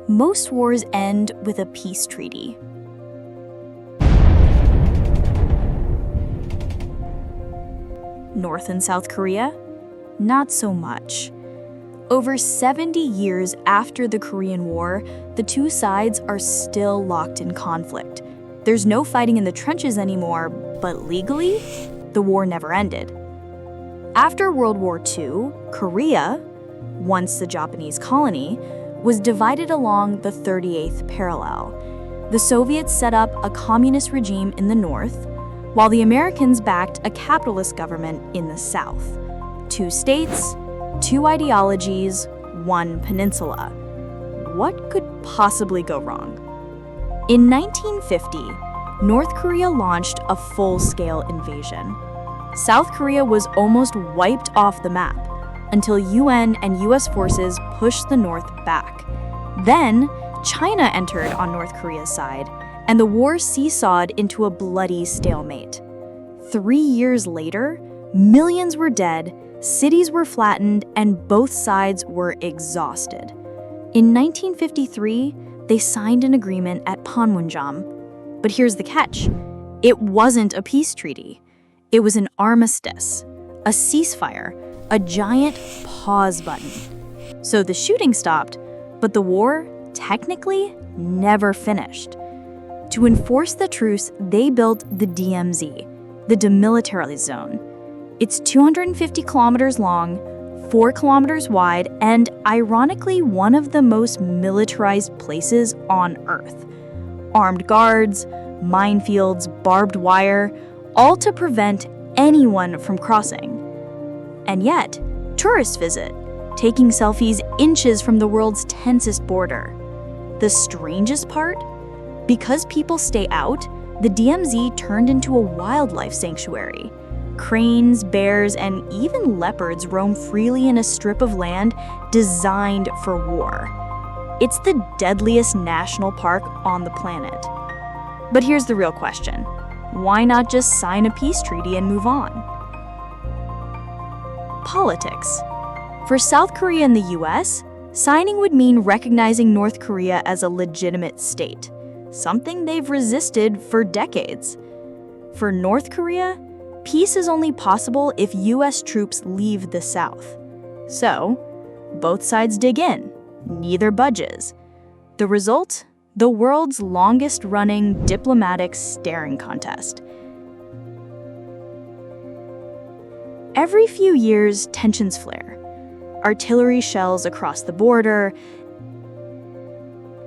Most wars end with a peace treaty. North and South Korea? Not so much. Over 70 years after the Korean War, the two sides are still locked in conflict. There's no fighting in the trenches anymore, but legally, the war never ended. After World War II, Korea, once a Japanese colony, was divided along the 38th parallel. The Soviets set up a communist regime in the north, while the Americans backed a capitalist government in the south. 2 states, 2 ideologies, 1 peninsula. What could possibly go wrong? In 1950, North Korea launched a full-scale invasion. South Korea was almost wiped off the map until UN and US forces pushed the North back. Then, China entered on North Korea's side, and the war seesawed into a bloody stalemate. 3 years later, millions were dead, cities were flattened, and both sides were exhausted. In 1953, they signed an agreement at Panmunjom. But here's the catch. It wasn't a peace treaty. It was an armistice, a ceasefire, a giant pause button. So the shooting stopped, but the war, technically, never finished. To enforce the truce, they built the DMZ, the Demilitarized Zone. It's 250 kilometers long, 4 kilometers wide, and ironically, one of the most militarized places on Earth. Armed guards, minefields, barbed wire, all to prevent anyone from crossing. And yet, tourists visit, taking selfies inches from the world's tensest border. The strangest part? Because people stay out, the DMZ turned into a wildlife sanctuary. Cranes, bears, and even leopards roam freely in a strip of land designed for war. It's the deadliest national park on the planet. But here's the real question. Why not just sign a peace treaty and move on? Politics. For South Korea and the US, signing would mean recognizing North Korea as a legitimate state, something they've resisted for decades. For North Korea, peace is only possible if US troops leave the South. So, both sides dig in, neither budges. The result? The world's longest-running diplomatic staring contest. Every few years, tensions flare. Artillery shells across the border,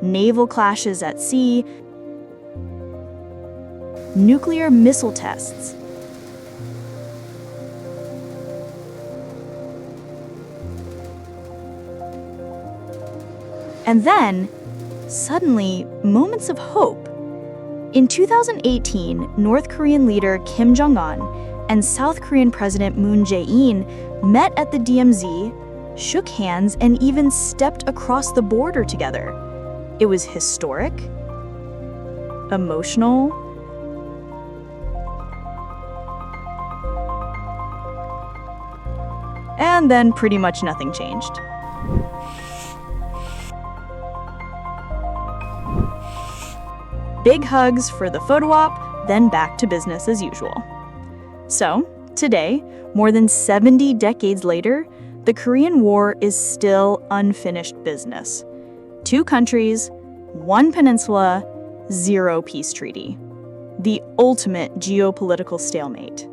naval clashes at sea, nuclear missile tests. And then, suddenly, moments of hope. In 2018, North Korean leader Kim Jong-un and South Korean President Moon Jae-in met at the DMZ, shook hands, and even stepped across the border together. It was historic, emotional, and then pretty much nothing changed. Big hugs for the photo op, then back to business as usual. So, today, more than 70 decades later, the Korean War is still unfinished business. 2 countries, 1 peninsula, 0 peace treaty. The ultimate geopolitical stalemate.